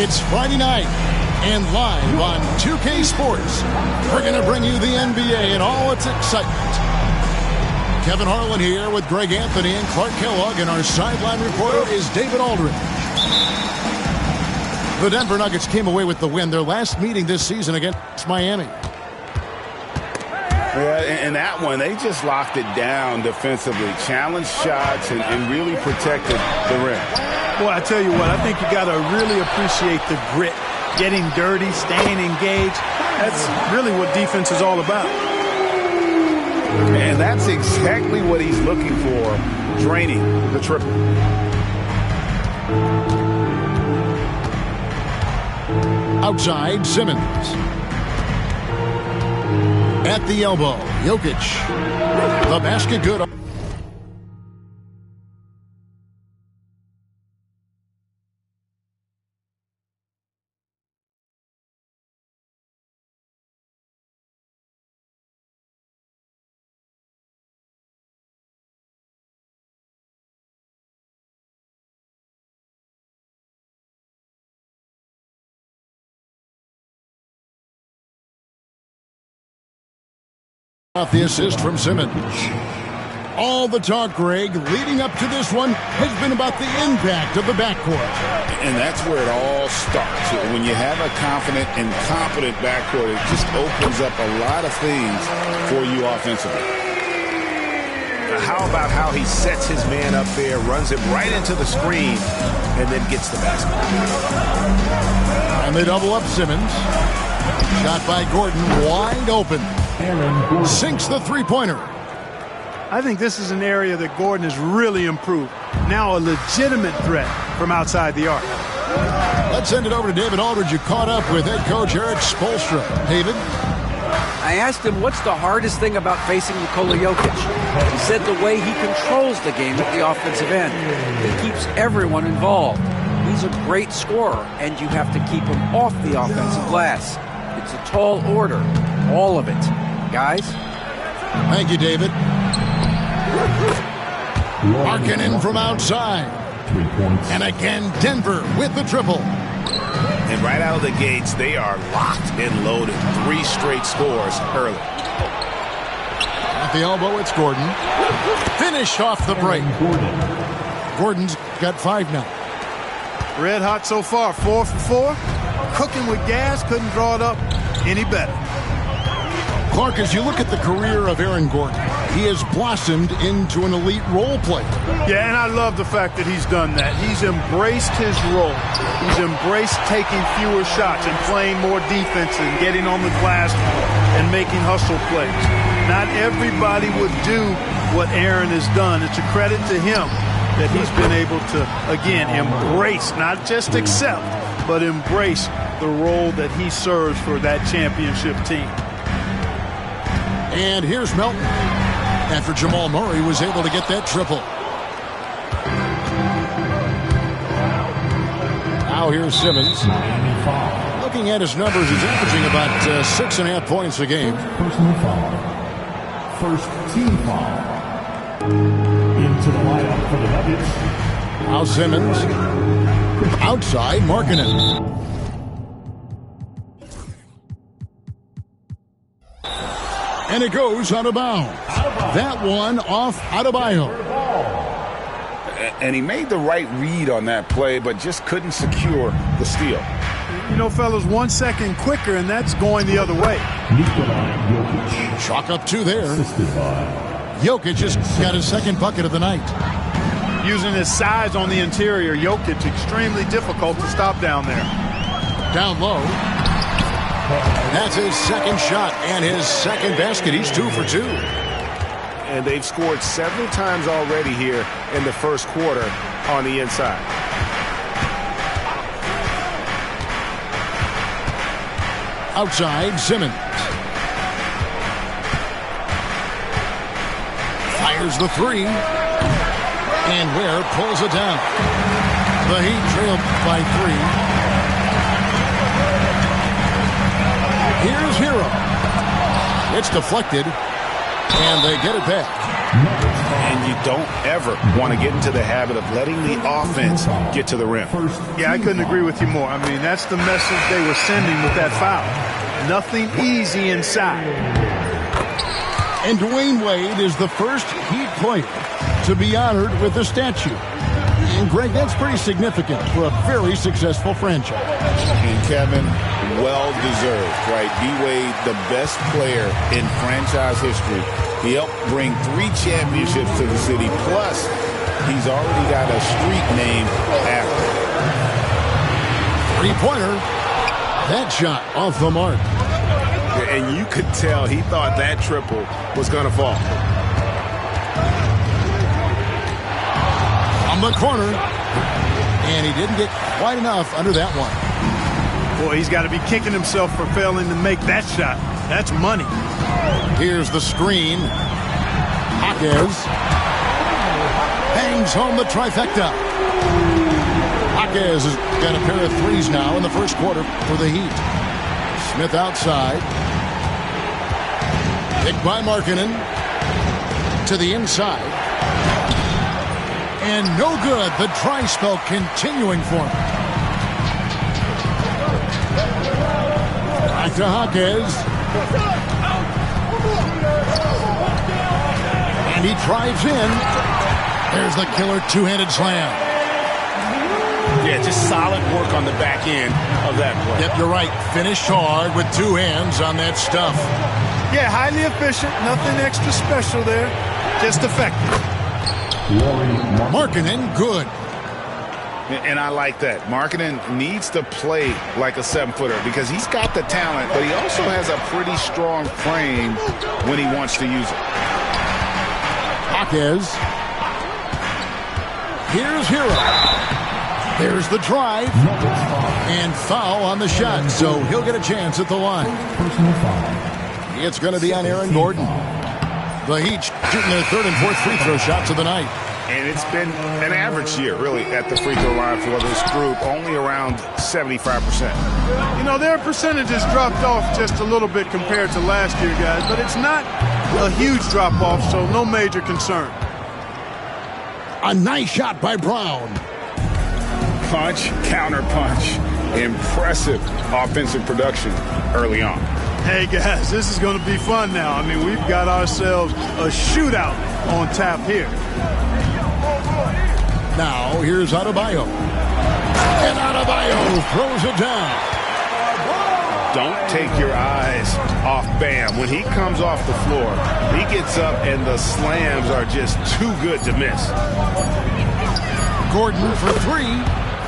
It's Friday night, and live on 2K Sports, we're going to bring you the NBA and all its excitement. Kevin Harlan here with Greg Anthony and Clark Kellogg, and our sideline reporter is David Aldridge. The Denver Nuggets came away with the win, their last meeting this season against Miami. Yeah, in that one, they just locked it down defensively, challenged shots, and really protected the rim. Boy, I tell you what, I think you got to really appreciate the grit, getting dirty, staying engaged. That's really what defense is all about. And that's exactly what he's looking for, draining the triple. Outside, Simmons. At the elbow, Jokic. The basket good. The assist from Simmons. All the talk, Greg, leading up to this one has been about the impact of the backcourt. And that's where it all starts. When you have a confident and competent backcourt, it just opens up a lot of things for you offensively. How about how he sets his man up there, runs it right into the screen, and then gets the basket. And they double up Simmons. Shot by Gordon, wide open. Sinks the three-pointer. I think this is an area that Gordon has really improved. Now a legitimate threat from outside the arc. Let's send it over to David Aldridge, who caught up with head coach Erik Spoelstra. David? I asked him what's the hardest thing about facing Nikola Jokic. He said the way he controls the game at the offensive end. He keeps everyone involved. He's a great scorer, and you have to keep him off the offensive glass. It's a tall order, all of it. Guys? Thank you, David. Markkanen from outside. And again, Denver with the triple. And right out of the gates, they are locked and loaded. 3 straight scores early. At the elbow, it's Gordon. Finish off the break. Gordon's got 5 now. Red hot so far, 4 for 4. Cooking with gas, couldn't draw it up any better. Clark, as you look at the career of Aaron Gordon, he has blossomed into an elite role player. Yeah, and I love the fact that he's done that. He's embraced his role. He's embraced taking fewer shots and playing more defense and getting on the glass and making hustle plays. Not everybody would do what Aaron has done. It's a credit to him that he's been able to, again, embrace, not just accept, but embrace the role that he serves for that championship team. And here's Melton after Jamal Murray was able to get that triple. Now here's Simmons. Looking at his numbers, he's averaging about 6.5 points a game. Personal foul. First team foul. Into the lineup for the Nuggets. Now Simmons. Outside, Markkanen. And it goes out of bounds. That one off Adebayo. And he made the right read on that play, but just couldn't secure the steal. You know, fellas, 1 second quicker, and that's going the other way. Chalk up 2 there. Jokic just got his second bucket of the night. Using his size on the interior, Jokic extremely difficult to stop down there. Down low. That's his second shot and his second basket. He's 2 for 2. And they've scored several times already here in the first quarter on the inside. Outside, Simmons. Fires the 3. And Ware pulls it down. The Heat trail by 3. Here's Hero. It's deflected, and they get it back. And you don't ever want to get into the habit of letting the offense get to the rim. Yeah, I couldn't agree with you more. I mean, that's the message they were sending with that foul. Nothing easy inside. And Dwayne Wade is the first Heat player to be honored with a statue. And, Greg, that's pretty significant for a very successful franchise. And, Kevin, well-deserved, right? D-Wade, the best player in franchise history. He helped bring 3 championships to the city. Plus, he's already got a street named after him. Three-pointer. That shot off the mark. And you could tell he thought that triple was going to fall. On the corner. And he didn't get quite enough under that one. Boy, he's got to be kicking himself for failing to make that shot. That's money. Here's the screen. Jaquez hangs home the trifecta. Jaquez has got a pair of threes now in the first quarter for the Heat. Smith outside. Picked by Markkanen. To the inside. And no good. The dry spell continuing for him. Back to Jaquez. And he drives in. There's the killer two-handed slam. Yeah, just solid work on the back end of that play. Yep, you're right. Finished hard with 2 hands on that stuff. Yeah, highly efficient. Nothing extra special there. Just effective. Markkanen, good. And I like that. Markkanen needs to play like a 7-footer because he's got the talent, but he also has a pretty strong frame when he wants to use it. Jaquez. Here's Hero. There's the drive. And foul on the shot, so he'll get a chance at the line. It's going to be on Aaron Gordon. The Heat shooting their 3rd and 4th free throw shots of the night. And it's been an average year, really, at the free throw line for this group, only around 75%. You know, their percentages dropped off just a little bit compared to last year, guys, but it's not a huge drop-off, so no major concern. A nice shot by Brown. Punch, counter punch. Impressive offensive production early on. Hey, guys, this is going to be fun now. I mean, we've got ourselves a shootout on tap here. Now, here's Adebayo. And Adebayo throws it down. Don't take your eyes off Bam. When he comes off the floor, he gets up and the slams are just too good to miss. Gordon for 3.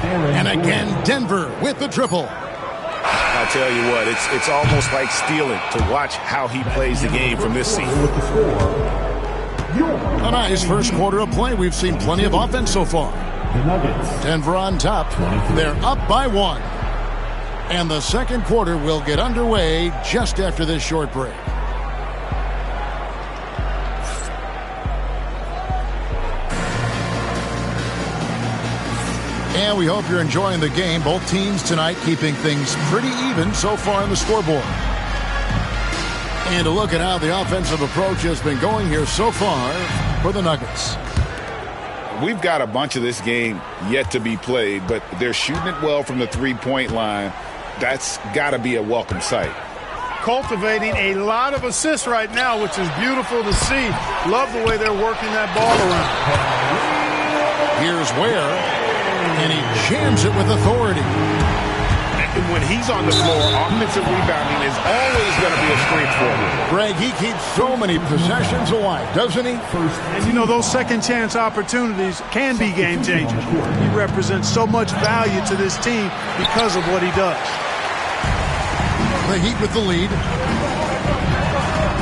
And again, Denver with the triple. I'll tell you what, it's almost like stealing to watch how he plays the game from this seat. A nice first quarter of play. We've seen plenty of offense so far. Denver on top. They're up by 1. And the second quarter will get underway just after this short break. And we hope you're enjoying the game. Both teams tonight keeping things pretty even so far on the scoreboard. And to look at how the offensive approach has been going here so far for the Nuggets. We've got a bunch of this game yet to be played, but they're shooting it well from the three-point line. That's got to be a welcome sight. Cultivating a lot of assists right now, which is beautiful to see. Love the way they're working that ball around. Here's Ware, and he jams it with authority. And when he's on the floor, offensive rebounding is always going to be a strength for him. Greg, he keeps so many possessions alive, doesn't he? And you know, those second chance opportunities can be game changers. He represents so much value to this team because of what he does. The Heat with the lead.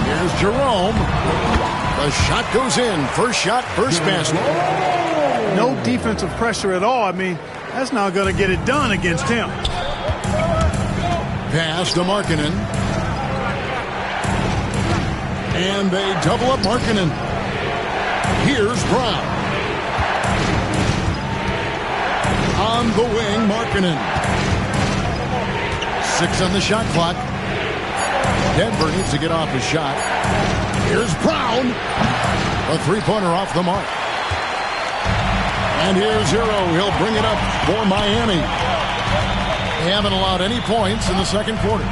Here's Jerome. The shot goes in. First shot, first basket. No defensive pressure at all. I mean, that's not going to get it done against him. Pass to Markkanen. And they double up Markkanen. Here's Brown. On the wing, Markkanen. 6 on the shot clock. Denver needs to get off a shot. Here's Brown. A three-pointer off the mark. And here's Hero. He'll bring it up for Miami. They haven't allowed any points in the second quarter.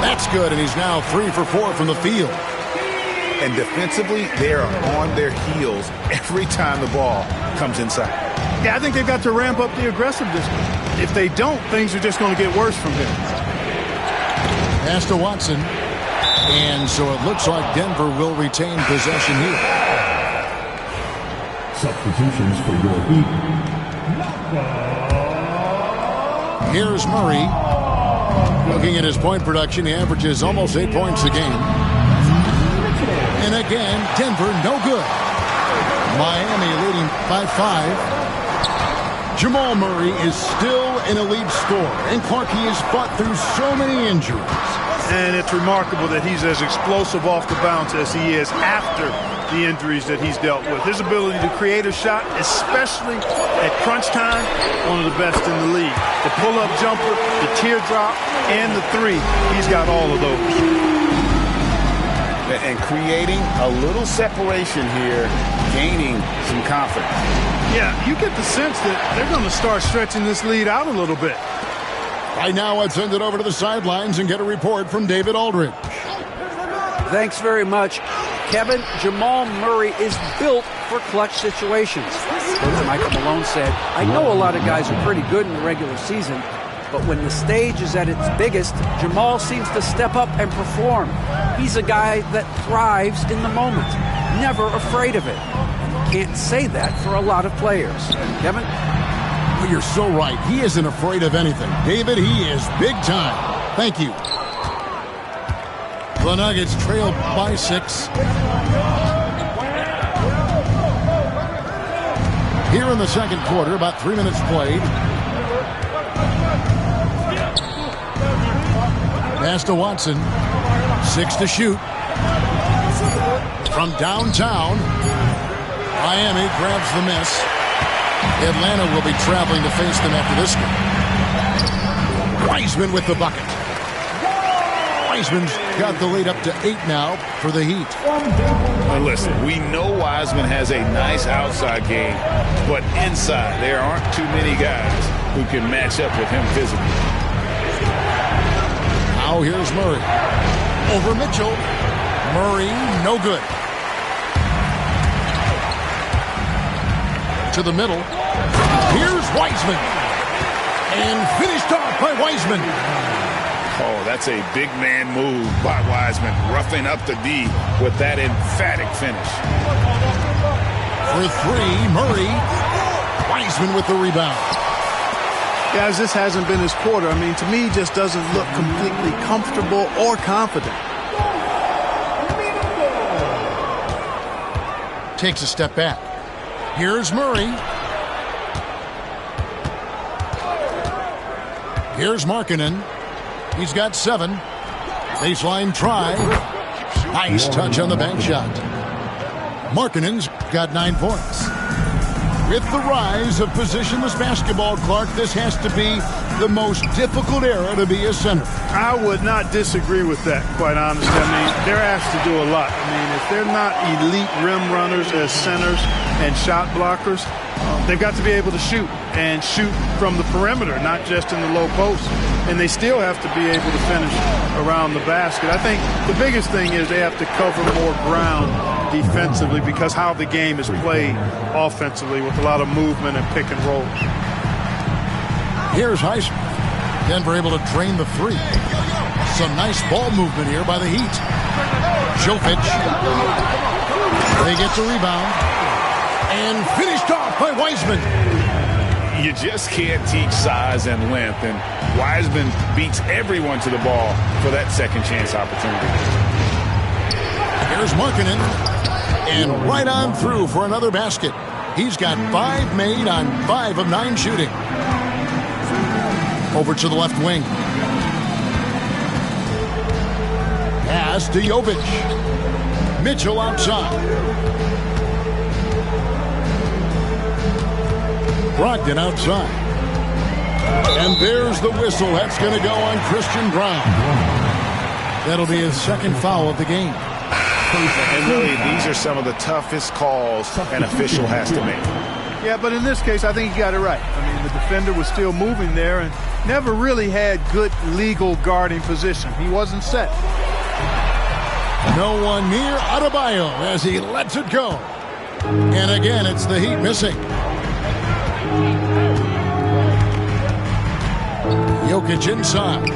That's good, and he's now 3 for 4 from the field. And defensively, they are on their heels every time the ball comes inside. Yeah, I think they've got to ramp up the aggressiveness. If they don't, things are just going to get worse from here. Pass to Watson. And so it looks like Denver will retain possession here. Substitutions for your Heat. Here's Murray. Looking at his point production, he averages almost 8 points a game. And again, Denver no good. Miami leading by 5. Jamal Murray is still an elite scorer. And Clark, he has fought through so many injuries. And it's remarkable that he's as explosive off the bounce as he is after the injuries that he's dealt with. His ability to create a shot, especially at crunch time, one of the best in the league. The pull-up jumper, the teardrop, and the three, he's got all of those. And creating a little separation here, gaining some confidence. Yeah, you get the sense that they're going to start stretching this lead out a little bit. Right now, let's send it over to the sidelines and get a report from David Aldridge. Thanks very much. Kevin, Jamal Murray is built for clutch situations. Coach Michael Malone said, I know a lot of guys are pretty good in the regular season, but when the stage is at its biggest, Jamal seems to step up and perform. He's a guy that thrives in the moment, never afraid of it. Can't say that for a lot of players. Kevin? Well, you're so right. He isn't afraid of anything. David, he is big time. Thank you. The Nuggets trailed by 6. Here in the second quarter, about 3 minutes played. Pass to Watson. 6 to shoot. From downtown, Miami grabs the miss. Atlanta will be traveling to face them after this game. Wiseman with the bucket. Wiseman's got the lead up to 8 now for the Heat. Now listen, we know Wiseman has a nice outside game, but inside there aren't too many guys who can match up with him physically. Now here's Murray. Over Mitchell. Murray, no good. To the middle. Here's Wiseman. And finished off by Wiseman. Oh, that's a big man move by Wiseman, roughing up the D with that emphatic finish. For 3, Murray. Wiseman with the rebound. Guys, this hasn't been his quarter. I mean, to me, he just doesn't look completely comfortable or confident. Takes a step back. Here's Murray. Here's Markkanen. He's got 7. Baseline try. Nice touch on the bank shot. Markkanen's got 9 points. With the rise of positionless basketball, Clark, this has to be the most difficult era to be a center. I would not disagree with that, quite honestly. I mean, they're asked to do a lot. I mean, if they're not elite rim runners as centers and shot blockers, they've got to be able to shoot and shoot from the perimeter, not just in the low post. And they still have to be able to finish around the basket. I think the biggest thing is they have to cover more ground defensively because how the game is played offensively with a lot of movement and pick and roll. Here's Heisman. Denver able to drain the 3. Some nice ball movement here by the Heat. Jokic. They get the rebound. And finished off by Wiseman. You just can't teach size and length, and Wiseman beats everyone to the ball for that second chance opportunity. Here's Markkanen. And right on through for another basket. He's got 5 made on 5 of 9 shooting. Over to the left wing. Pass to Jovic. Mitchell outside. Brogdon outside. And there's the whistle. That's going to go on Christian Braun. That'll be his second foul of the game. And really, these are some of the toughest calls an official has to make. Yeah, but in this case, I think he got it right. I mean, the defender was still moving there and never really had good legal guarding position. He wasn't set. No one near Adebayo as he lets it go. And again, it's the Heat missing. Jokic inside.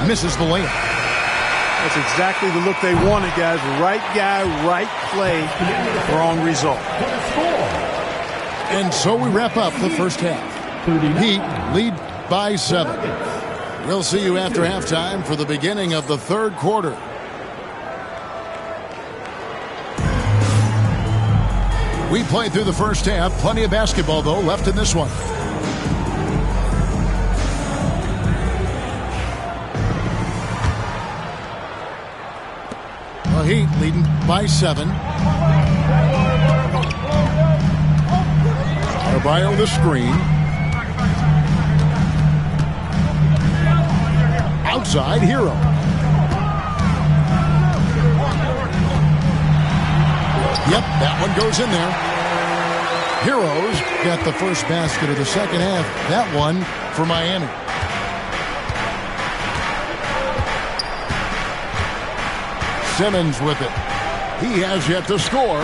Misses the layup. That's exactly the look they wanted, guys. Right guy, right play, wrong result. And so we wrap up the first half. Heat lead by 7. We'll see you after halftime for the beginning of the third quarter. We played through the first half. Plenty of basketball, though, left in this one. The Heat leading by 7. Adebayo the screen. Outside, Hero. Yep, that one goes in there. Heroes got the first basket of the second half. That one for Miami. Simmons with it. He has yet to score.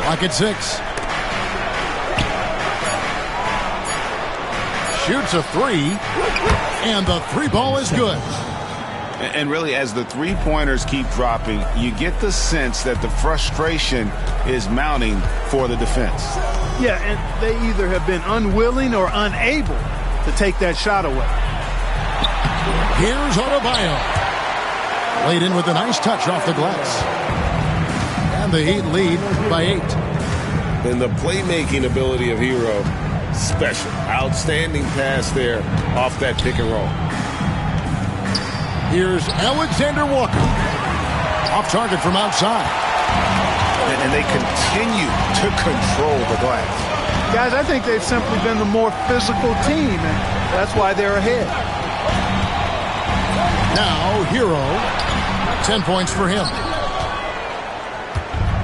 Clock at 6. Shoots a 3. And the 3 ball is good. And really, as the three-pointers keep dropping, you get the sense that the frustration is mounting for the defense. Yeah, and they either have been unwilling or unable to take that shot away. Here's Adebayo. Laid in with a nice touch off the glass. And the Heat lead by 8. And the playmaking ability of Hero, special. Outstanding pass there off that pick and roll. Here's Alexander Walker. Off target from outside. And they continue to control the glass. Guys, I think they've simply been the more physical team, and that's why they're ahead. Now, Hero. 10 points for him.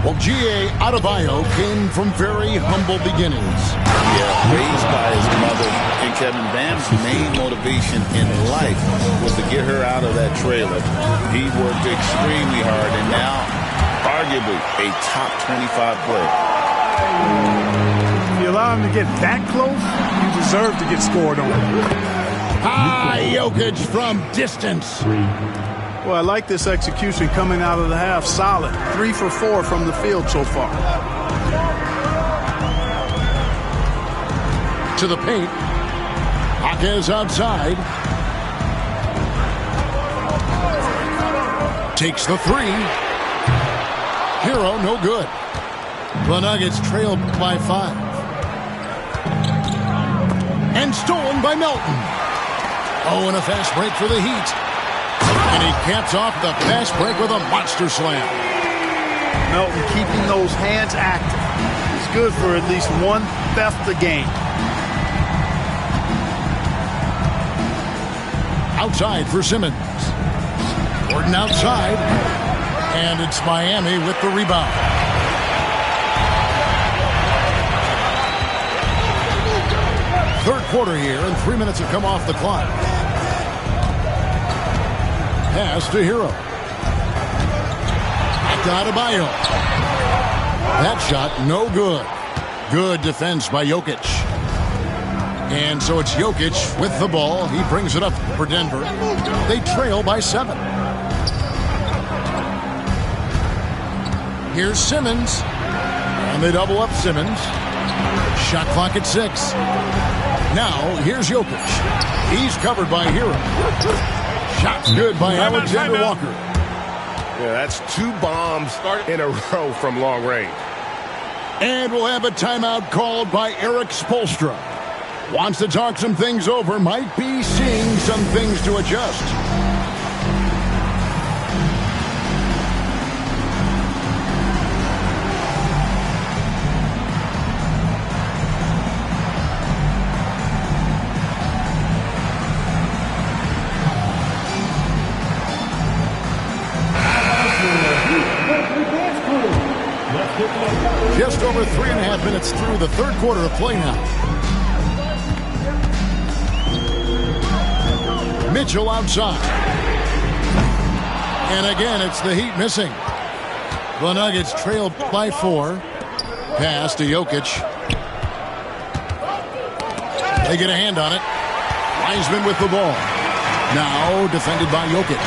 Well, G.A. Adebayo came from very humble beginnings. Yeah, raised by his mother. And Kevin, Bam's main motivation in life was to get her out of that trailer. He worked extremely hard, and now, arguably, a top 25 player. If you allow him to get that close, you deserve to get scored on. Jokic from distance. Well, I like this execution coming out of the half. Solid. 3 for 4 from the field so far. To the paint. Jaquez outside. Takes the 3. Hero, no good. The Nuggets trailed by 5. And stolen by Melton. Oh, and a fast break for the Heat. And he caps off the fast break with a monster slam. Melton keeping those hands active. He's good for at least one theft a game. Outside for Simmons. Gordon outside. And it's Miami with the rebound. Third quarter here, and 3 minutes have come off the clock. Pass to Hero. Back to Adebayo. That shot, no good. Good defense by Jokic. And so it's Jokic with the ball. He brings it up for Denver. They trail by 7. Here's Simmons. And they double up Simmons. Shot clock at 6. Now, here's Jokic. He's covered by Hero. Shots good by Alexander Walker. Yeah, that's 2 bombs in a row from long range. And we'll have a timeout called by Eric Spoelstra. Wants to talk some things over. Might be seeing some things to adjust. 2.5 minutes through the third quarter of play now. Mitchell outside. And again, it's the Heat missing. The Nuggets trail by 4. Pass to Jokic. They get a hand on it. Wiseman with the ball. Now defended by Jokic.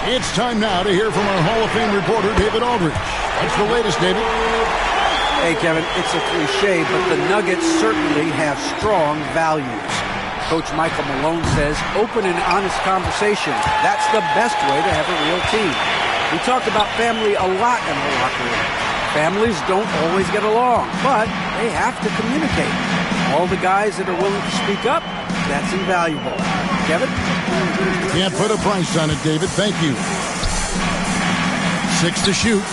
It's time now to hear from our Hall of Fame reporter, David Aldridge. What's the latest, David? Hey, Kevin, it's a cliche, but the Nuggets certainly have strong values. Coach Michael Malone says open and honest conversation. That's the best way to have a real team. We talk about family a lot in the locker room. Families don't always get along, but they have to communicate. All the guys that are willing to speak up, that's invaluable. Kevin? Can't put a price on it, David. Thank you. 6 to shoot.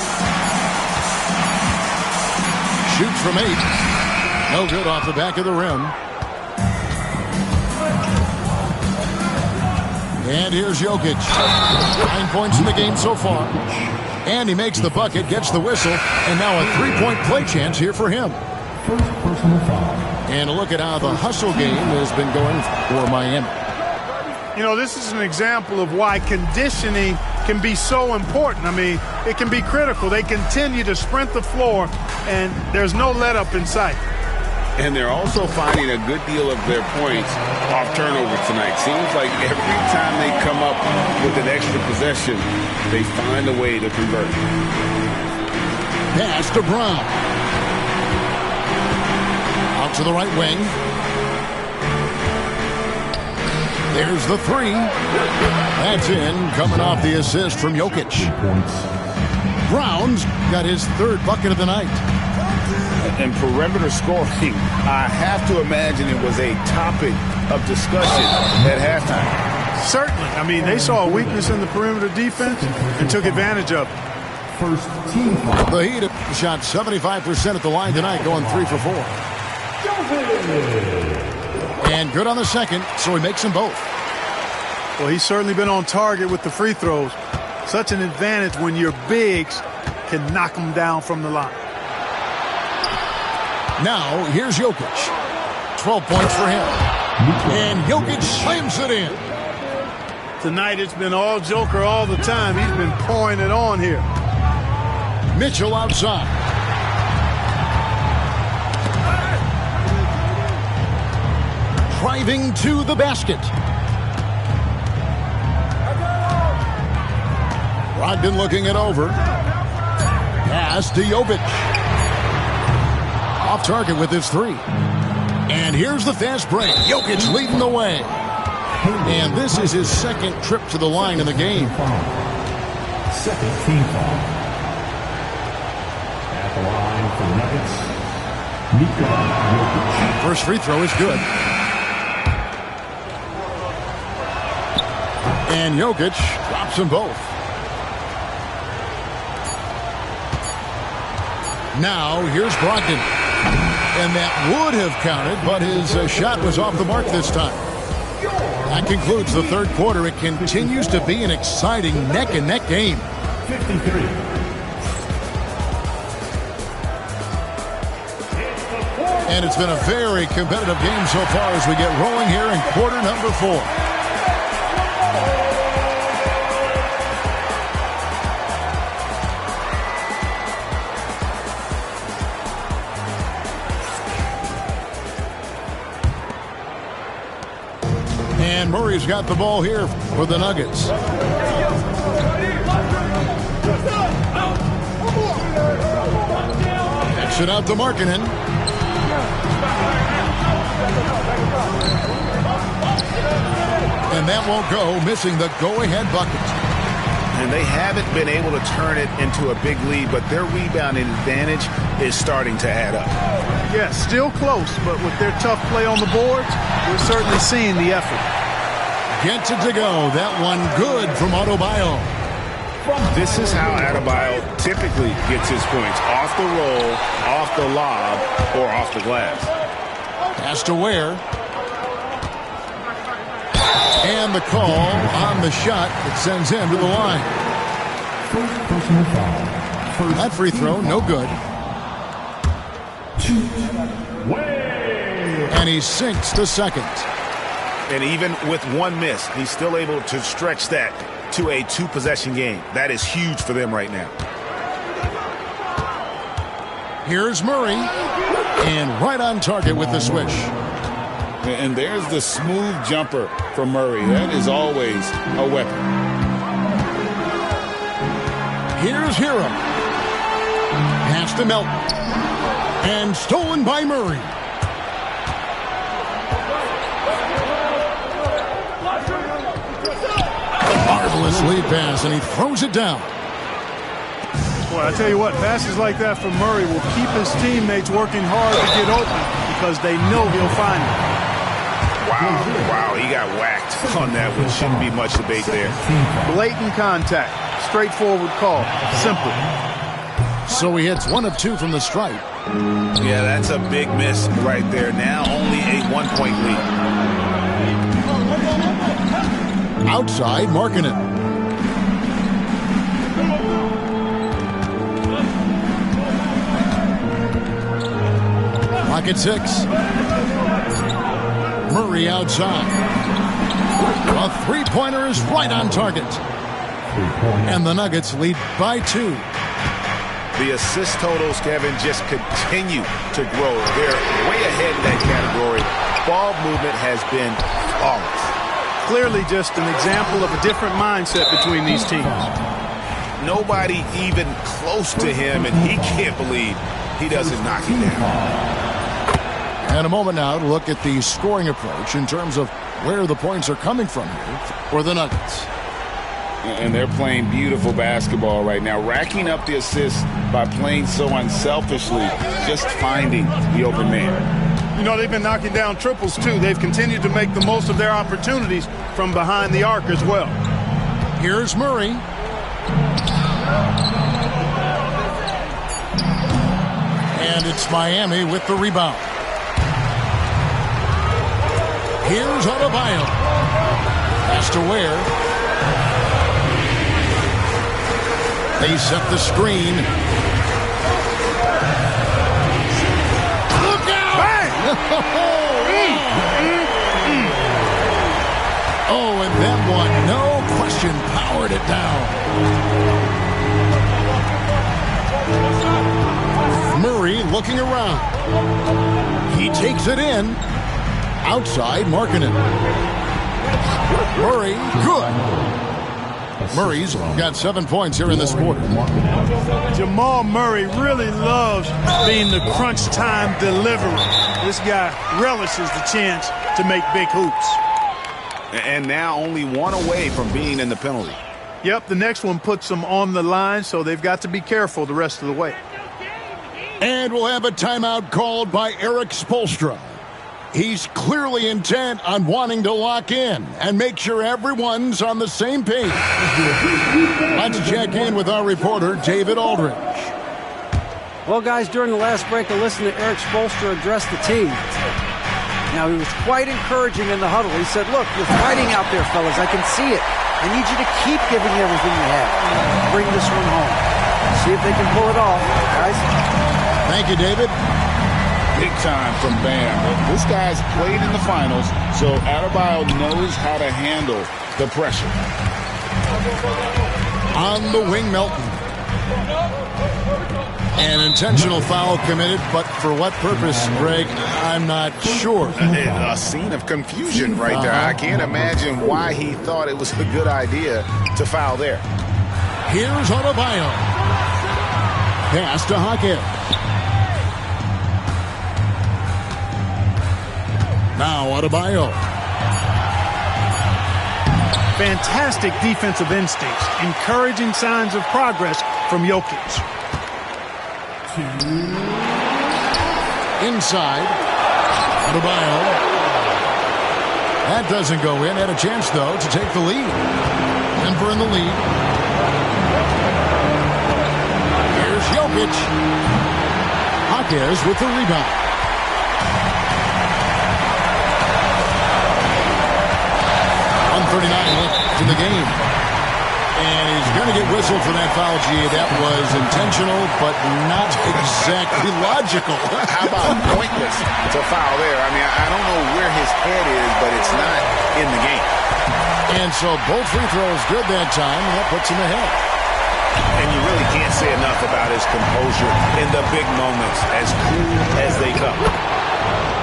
Shoots from 8. No good off the back of the rim. And here's Jokic. 9 points in the game so far. And he makes the bucket, gets the whistle, and now a 3-point play chance here for him. First personal foul. And a look at how the hustle game has been going for Miami. You know, this is an example of why conditioning can be so important. I mean, it can be critical. They continue to sprint the floor, and there's no let-up in sight. And they're also finding a good deal of their points off turnover tonight. Seems like every time they come up with an extra possession, they find a way to convert. Pass to Brown. Out to the right wing. There's the 3. That's in, coming off the assist from Jokic. Brown's got his 3rd bucket of the night. And perimeter scoring, I have to imagine it was a topic of discussion at halftime. Certainly. I mean, they saw a weakness in the perimeter defense and took advantage of it. First team foul. The Heat have shot 75% at the line tonight, going 3 for 4. And good on the second, so he makes them both. Well, he's certainly been on target with the free throws. Such an advantage when your bigs can knock them down from the line. Now, here's Jokic. 12 points for him. And Jokic slams it in. Tonight it's been all Joker all the time. He's been pouring it on here. Mitchell outside. Driving to the basket. Brogdon looking it over. Pass to Jovic. Off target with his 3. And here's the fast break. Jokic leading the way. And this is his 2nd trip to the line in the game. Second team foul. At the line for the Nuggets, Nikola Jokic. First free throw is good. And Jokic drops them both. Now, here's Brogdon. And that would have counted, but his shot was off the mark this time. That concludes the third quarter. It continues to be an exciting neck-and-neck game. 53. And it's been a very competitive game so far as we get rolling here in quarter number 4. And Murray's got the ball here for the Nuggets. Backs it out to Markkanen. And that won't go, missing the go-ahead bucket. And they haven't been able to turn it into a big lead, but their rebounding advantage is starting to add up. Yeah, still close, but with their tough play on the boards, we're certainly seeing the effort. Gets it to go. That one good from Adebayo. This is how Adebayo typically gets his points. Off the roll, off the lob, or off the glass. Pass to Ware. And the call on the shot that sends him to the line. First personal foul. That free throw, no good. And he sinks the second. And even with one miss, he's still able to stretch that to a 2-possession game. That is huge for them right now. Here's Murray. And right on target with the swish. And there's the smooth jumper from Murray. That is always a weapon. Here's Hero. Pass to Melton. And stolen by Murray. Marvelous lead pass, and he throws it down. Boy, I tell you what, passes like that from Murray will keep his teammates working hard to get open because they know he'll find it. Wow, he got whacked on that, which shouldn't be much debate there. Blatant contact, straightforward call, simple. So he hits 1 of 2 from the stripe. Yeah, that's a big miss right there. Now only a 1-point lead. Outside, Markkanen. Pocket 6. Murray outside. A three-pointer is right on target. And the Nuggets lead by 2. The assist totals, Kevin, just continue to grow. They're way ahead in that category. Ball movement has been flawless. Clearly just an example of a different mindset between these teams. Nobody even close to him, and he can't believe he doesn't knock it down. And a moment now to look at the scoring approach in terms of where the points are coming from here for the Nuggets. And they're playing beautiful basketball right now, racking up the assists by playing so unselfishly, just finding the open man. You know, they've been knocking down triples, too. They've continued to make the most of their opportunities from behind the arc as well. Here's Murray. And it's Miami with the rebound. Here's Adebayo. Pass to Ware. They set the screen. Look out! Bang! Oh, and that one, no question, powered it down. Murray looking around. He takes it in. Outside, Markkanen. Murray, good. Murray's got 7 points here in this quarter. Jamal Murray really loves being the crunch time deliverer. This guy relishes the chance to make big hoops. And now only 1 away from being in the penalty. Yep, the next one puts them on the line, so they've got to be careful the rest of the way. And we'll have a timeout called by Erik Spoelstra. He's clearly intent on wanting to lock in and make sure everyone's on the same page. Let's check in with our reporter, David Aldridge. Well, guys, during the last break, I listened to Erik Spoelstra address the team. Now, he was quite encouraging in the huddle. He said, look, you're fighting out there, fellas. I can see it. I need you to keep giving everything you have. Bring this one home. See if they can pull it off, guys. Thank you, David. Big time from Bam. This guy's played in the finals, so Adebayo knows how to handle the pressure. On the wing, Melton. An intentional foul committed, but for what purpose, Greg? I'm not sure. A scene of confusion right there. I can't imagine why he thought it was a good idea to foul there. Here's Adebayo. Pass to Hackett. Now Adebayo. Fantastic defensive instincts. Encouraging signs of progress from Jokic. Inside. Adebayo. That doesn't go in. Had a chance, though, to take the lead. Denver in the lead. Here's Jokic. Hawkes with the rebound. .39 left in the game. And he's Going to get whistled for that foul, G. That was intentional, but not exactly logical. How about pointless? It's a foul there. I mean, I don't know where his head is, but it's not in the game. And so both free throws good that time, and that puts him ahead. And you really can't say enough about his composure in the big moments, as cool as they come.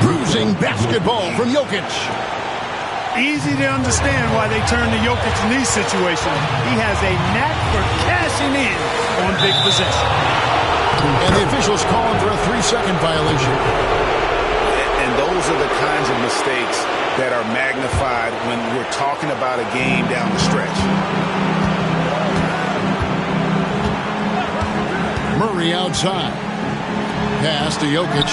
Bruising basketball from Jokic. Easy to understand why they turn to Jokic in these situations. He has a knack for cashing in on big possession. And the officials calling for a 3-second violation. And those are the kinds of mistakes that are magnified when we're talking about a game down the stretch. Murray outside. Pass to Jokic.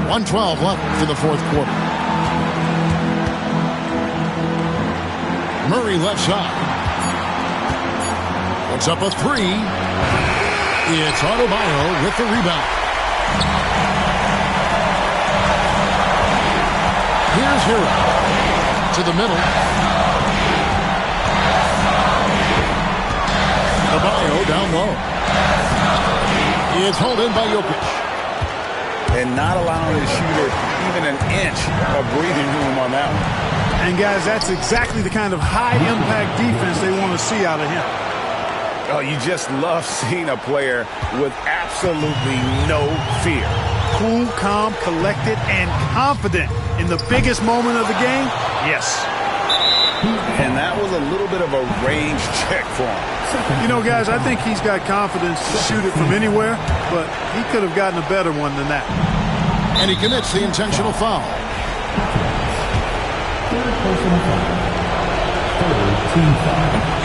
.112 left for the fourth quarter. Murray left side. Puts up a three. It's Adebayo with the rebound. Here's Hero. To the middle. Adebayo down low. It's hauled in by Jokic. And not allowing the shooter even an inch of breathing room on that one. And, guys, that's exactly the kind of high-impact defense they want to see out of him. Oh, you just love seeing a player with absolutely no fear. Cool, calm, collected, and confident in the biggest moment of the game? Yes. And that was a little bit of a range check for him. You know, guys, I think he's got confidence to shoot it from anywhere, but he could have gotten a better one than that. And he commits the intentional foul.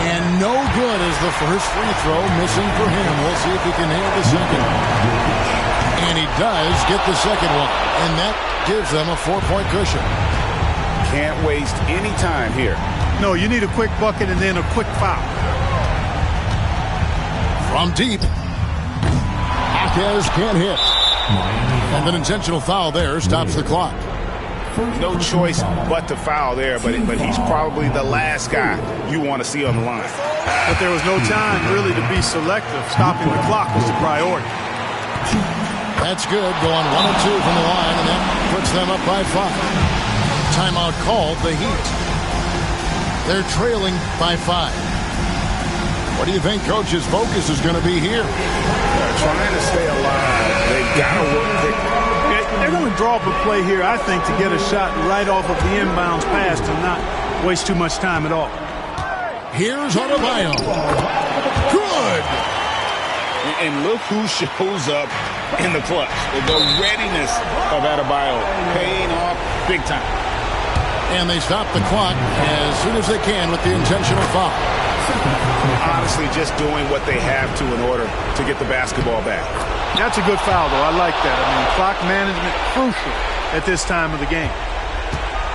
And no good is the first free throw, missing for him. We'll see if he can nail the second. And he does get the second one, and that gives them a 4-point cushion. Can't waste any time here. No, you need a quick bucket and then a quick foul. From deep, Jaquez can't hit. And an intentional foul there stops the clock. No choice but to foul there, but he's probably the last guy you want to see on the line. But there was no time really to be selective. Stopping the clock was the priority. That's good, going 1 and 2 from the line, and that puts them up by 5. Timeout called, the Heat. They're trailing by 5. What do you think Coach's focus is going to be here? Trying to stay alive. They've got to work quickly. They're going to draw up a play here, I think, to get a shot right off of the inbounds pass and not waste too much time at all. Here's Adebayo. Good! And look who shows up in the clutch. The readiness of Adebayo paying off big time. And they stop the clock as soon as they can with the intentional foul. Honestly, just doing what they have to in order to get the basketball back. That's a good foul, though. I like that. I mean, clock management crucial at this time of the game.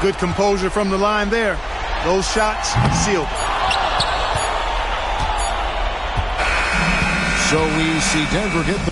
Good composure from the line there. Those shots sealed. So we see Denver get the